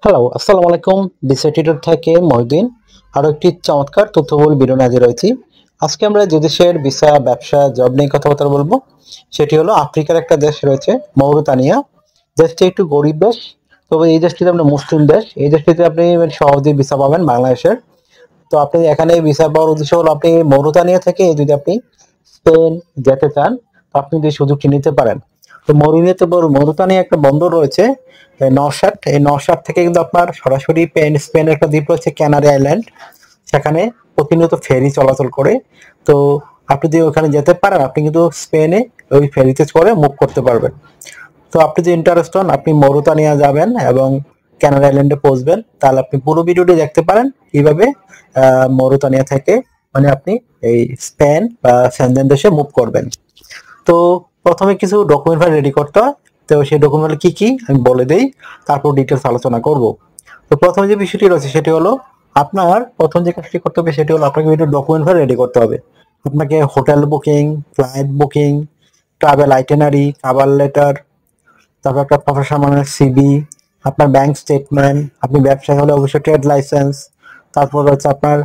Hello, আসসালামু আলাইকুম। ডিসাইটেডর থেকে মহিউদ্দিন। আরো একটি চমৎকার তথ্যবহুল ভিডিও নিয়ে হাজির হয়েছি। আজকে আমরা যে দেশের ভিসা, ব্যবসা, জব নিয়ে কথাবার্তা বলবো, সেটি হলো আফ্রিকার একটা দেশ রয়েছে, মৌরিতানিয়া। দেশটি একটু গরিব দেশ, তবে এই দেশটিতে আমরা মুসলিম দেশ। এই দেশটিতে আপনি সহজেই ভিসা পাবেন বাংলাদেশের। তো আপনি এখানে ভিসা পাওয়ার উদ্দেশ্য হলো আপনি মৌরিতানিয়া থেকে যদি আপনি স্পেন যেতে চান, তো আপনি এই সুযোগটি নিতে পারেন। তো মৌরিতানিয়া একটা বন্দর রয়েছে, নওশাদ। এই নওশাদ থেকে কিন্তু আপনার সরাসরি স্পেনের একটা দ্বীপ রয়েছে ক্যানারি আইল্যান্ড, সেখানে প্রতিনিয়ত ফেরি চলাচল করে। তো আপনি যদি ওখানে যেতে পারেন, আপনি কিন্তু স্পেনে ওই ফেরিতে করে মুভ করতে পারবেন। তো আপনি যদি ইন্টারেস্ট হন, আপনি মৌরিতানিয়া যাবেন এবং ক্যানারি আইল্যান্ডে পৌঁছবেন, তাহলে আপনি পুরো ভিডিওটি দেখতে পারেন কিভাবে মৌরিতানিয়া থেকে মানে আপনি এই স্পেন বা সেনজেন দেশে মুভ করবেন। তো প্রথমে কিছু ডকুমেন্ট ফাইল রেডি করতে হয়। তো সেই ডকুমেন্ট কি কি আমি বলে দেই, তারপর ডিটেলস আলোচনা করব। তো প্রথমে যে বিষয়টি রয়েছে সেটি হলো, আপনার প্রথম যে কাজটি করতে হবে সেটি হলো আপনাকে ভিডিও ডকুমেন্ট ফাইল রেডি করতে হবে। আপনাকে hotel booking, flight booking, travel itinerary, cover letter, তারপর একটা প্রফেশনাল মানের সিভি, আপনার ব্যাংক স্টেটমেন্ট, আপনি ব্যবসায়ী হলে অবশ্যই ট্রেড লাইসেন্স, তারপর হচ্ছে আপনার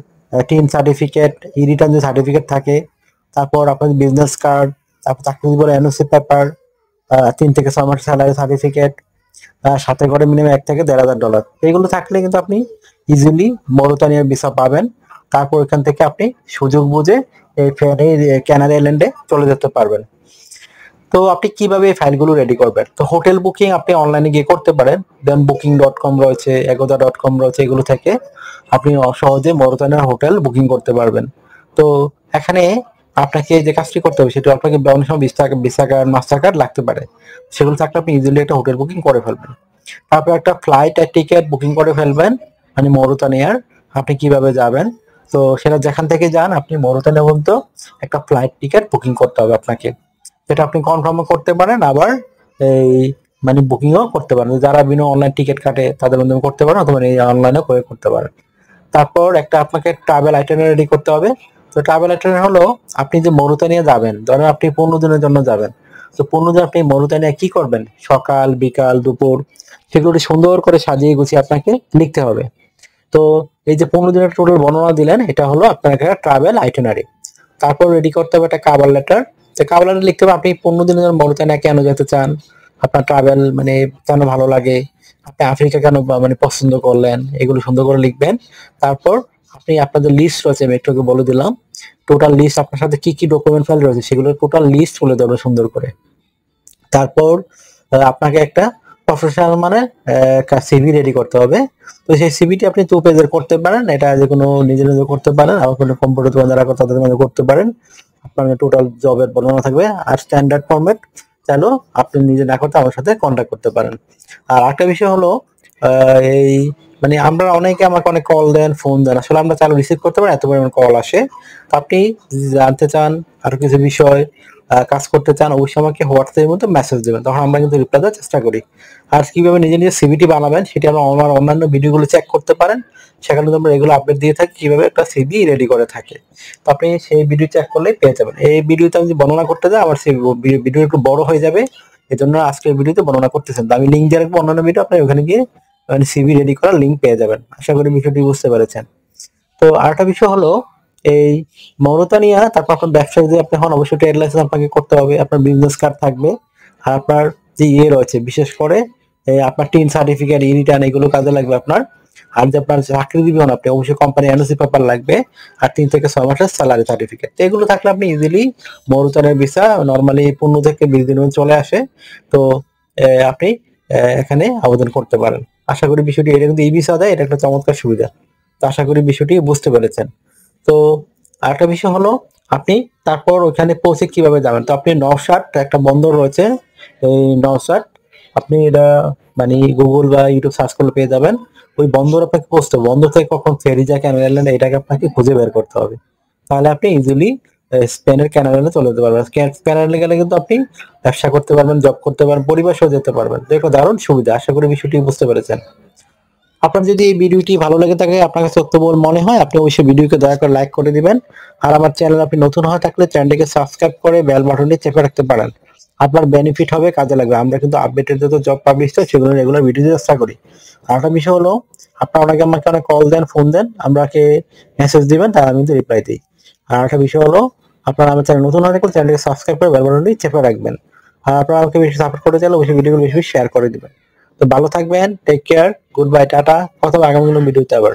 টিন সার্টিফিকেট, ই রিটার্ন যে সার্টিফিকেট থাকে, তারপর আপনার বিজনেস কার্ড, তারপর চাকরি জীবনের এনওসি পেপার, 3 থেকে 6 মাসের স্যালারি সার্টিফিকেট, সাথে করে মিনিমাম $1,000 থেকে $1,500। এইগুলো থাকলে কিন্তু আপনি ইজিলি মৌরিতানিয়ার ভিসা পাবেন। তারপর এখান থেকে আপনি সুযোগ বুঝে এই ফেরি ক্যানারি আইল্যান্ডে চলে যেতে পারবেন। তো আপনি কিভাবে এই ফাইলগুলো রেডি করবেন? তো হোটেল বুকিং আপনি অনলাইনে গিয়ে করতে পারেন। দেন Booking.com রয়েছে, Agoda.com রয়েছে, এগুলো থেকে আপনি সহজে মৌরিতানিয়ার হোটেল বুকিং করতে পারবেন। তো এখানে আপনাকে যে কাজটি করতে হবে সেটা আপনাকে অনেক সময় ভিসা কার্ড, মাস্টার কার্ড লাগতে পারে। সেগুলো থাকলে আপনি ইজিলি একটা হোটেল বুকিং করে ফেলবেন। তারপর একটা ফ্লাইট আর টিকেট বুকিং করে ফেলবেন, মানে মৌরিতানিয়ার আপনি কিভাবে যাবেন। তো সেটা যেখান থেকে যান, আপনি মৌরিতানিয়া পর্যন্ত একটা ফ্লাইট টিকেট বুকিং করতে হবে আপনাকে। যেটা আপনি কনফার্মও করতে পারেন, আবার এই মানে বুকিংও করতে পারেন। যারা বিভিন্ন অনলাইন টিকিট কাটে তাদের মাধ্যমে করতে পারেন, অথবা এই অনলাইনেও করে করতে পারেন। তারপর একটা আপনাকে ট্রাভেল আইটেনারি রেডি করতে হবে। তো ট্রাভেল আইটেনারি হলো, আপনি যে মৌরিতানিয়া যাবেন, ধরেন আপনি 15 দিনের জন্য যাবেন। তো 15 দিন আপনি মৌরিতানিয়া কি করবেন, সকাল, বিকাল, দুপুর, সেগুলো সুন্দর করে সাজিয়ে গুছিয়ে আপনাকে লিখতে হবে। তো এই যে 15 দিনের টোটাল বর্ণনা দিলেন, এটা হলো আপনার একটা ট্রাভেল আইটেনারি। তারপর রেডি করতে হবে একটা কাভার লেটার। তো কাভার লেটার লিখতে হবে আপনি 15 দিনের জন্য মৌরিতানিয়া কেন যেতে চান, আপনার ট্রাভেল মানে কেন ভালো লাগে, আপনি আফ্রিকা কেন মানে পছন্দ করলেন, এগুলো সুন্দর করে লিখবেন। তারপর আপনি আপনাদের লিস্ট রয়েছে, আমি একটু আগে বলে দিলাম, টোটাল লিস্ট আপনার সাথে কি কি ডকুমেন্ট ফাইল রয়েছে সেগুলোর টোটাল লিস্ট তুলে ধরবেন সুন্দর করে। তারপর আপনাকে একটা প্রফেশনাল মানে সিভি রেডি করতে হবে। তো সেই সিভিটি আপনি 2 পেজের করতে পারেন, এটা যে কোনো নিজে নিজে করতে পারেন, আবার কোনো কম্পিউটার দোকান যারা করে তাদের মধ্যে করতে পারেন। আপনার টোটাল জবের বর্ণনা থাকবে, আর স্ট্যান্ডার্ড ফরম্যাট চাইলেও আপনি নিজে না করতে আমার সাথে কন্ট্যাক্ট করতে পারেন। আর একটা বিষয় হলো, এই মানে আমরা অনেকে আমাকে অনেক কল দেন, ফোন দেন, আসলে আমরা চাইলে রিসিভ করতে পারি, এত পরিমাণ কল আসে। তো আপনি যদি জানতে চান আরো কিছু বিষয়, কাজ করতে চান, অবশ্যই আমাকে হোয়াটসঅ্যাপের মধ্যে মেসেজ দেবেন, তখন আমরা কিন্তু রিপ্লাই দেওয়ার চেষ্টা করি। আর কিভাবে নিজে নিজে সিভিটি বানাবেন সেটি আমার অন্যান্য ভিডিওগুলো চেক করতে পারেন, সেখানে তো আমরা এগুলো আপডেট দিয়ে থাকি কিভাবে একটা সিভি রেডি করে থাকে। তো আপনি সেই ভিডিও চেক করলেই পেয়ে যাবেন। এই ভিডিওতে আমি যদি বর্ণনা করতে যাই আমার সেই ভিডিও একটু বড় হয়ে যাবে, এই জন্য আজকের ভিডিওতে বর্ণনা করতেছেন। তো আমি লিঙ্ক দিয়ে রাখবো অন্যান্য ভিডিও, আপনি ওখানে গিয়ে মানে সিভি রেডি করার লিঙ্ক পেয়ে যাবেন। আশা করি বিষয়টি বুঝতে পেরেছেন। তো আরেকটা বিষয় হলো, এই মৌরিতানিয়া, তারপর আপনার ব্যবসা যদি আপনি হন, অবশ্যই ট্রেড লাইসেন্স আপনাকে করতে হবে, আপনার বিজনেস কার্ড থাকবে, আর আপনার যে রয়েছে বিশেষ করে আপনার টিন সার্টিফিকেট, ই রিটার্ন, এগুলো কাজে লাগবে আপনার। আর যে আপনার চাকরিজীবী হন আপনি, অবশ্যই কোম্পানি এনওসি পেপার লাগবে, আর 3 থেকে 6 মাসের স্যালারি সার্টিফিকেট। তো এগুলো থাকলে আপনি ইজিলি মৌরিতানিয়ার ভিসা নর্মালি 15 থেকে 20 দিনের মধ্যে চলে আসে। তো আপনি এখানে আবেদন করতে পারেন। আশা করি বিষয়টি, এটা কিন্তু ই ভিসা দেয়, এটা একটা চমৎকার সুবিধা। তো আশা করি বিষয়টি বুঝতে পেরেছেন। তো আরেকটা বিষয় হলো, আপনি তারপর ওখানে পৌঁছে কিভাবে যাবেন। তো আপনি নওশাদ একটা বন্দর রয়েছে, এই নওশাদ, আপনি এটা মানে গুগল বা ইউটিউব সার্চ করলে পেয়ে যাবেন। ওই বন্দর আপনাকে পৌঁছতে হবে। বন্দর থেকে কখন ফেরি যায় ক্যানারি আইল্যান্ডে, এটাকে আপনাকে খুঁজে বের করতে হবে। তাহলে আপনি ইজিলি স্পেনের ক্যানারি আইল্যান্ডে চলে যেতে পারবেন। ক্যানারি আইল্যান্ডে গেলে কিন্তু আপনি ব্যবসা করতে পারবেন, জব করতে পারবেন, পরিবার সহ যেতে পারবেন। তো একটা দারুণ সুবিধা। আশা করি বিষয়টি বুঝতে পেরেছেন। আপনার যদি এই ভিডিওটি ভালো লেগে থাকে, আপনার কাছে তথ্যবহুল মনে হয়, আপনি অবশ্যই ভিডিওকে দয়া করে লাইক করে দিবেন। আর আমার চ্যানেল আপনি নতুন হয়ে থাকলে চ্যানেলটিকে সাবস্ক্রাইব করে বেল বাটনটি চেপে রাখতে পারেন। আপনার বেনিফিট হবে, কাজে লাগবে। আমরা কিন্তু আপডেটেড যত জব পাবলিশ হয় সেগুলো রেগুলার ভিডিও দিতে চেষ্টা করি। আর একটা বিষয় হলো, আপনারা আমাকে অনেক কল দেন, ফোন দেন, আমাকে মেসেজ দিবেন, তার আমি কিন্তু রিপ্লাই দিই। আর একটা বিষয় হলো, আপনারা আমার চ্যানেল নতুন হয়ে থাকলে চ্যানেলকে সাবস্ক্রাইব করে বেল বাটনটি চেপে রাখবেন। আর আপনারা আমাকে বেশি সাপোর্ট করতে চাইলে অবশ্যই ভিডিওগুলো বেশি বেশি শেয়ার করে দিবেন। তো ভালো থাকবেন, টেক কেয়ার, গুড বাই, টাটা। কথা হবে আগামী কোনো ভিডিওতে আবার।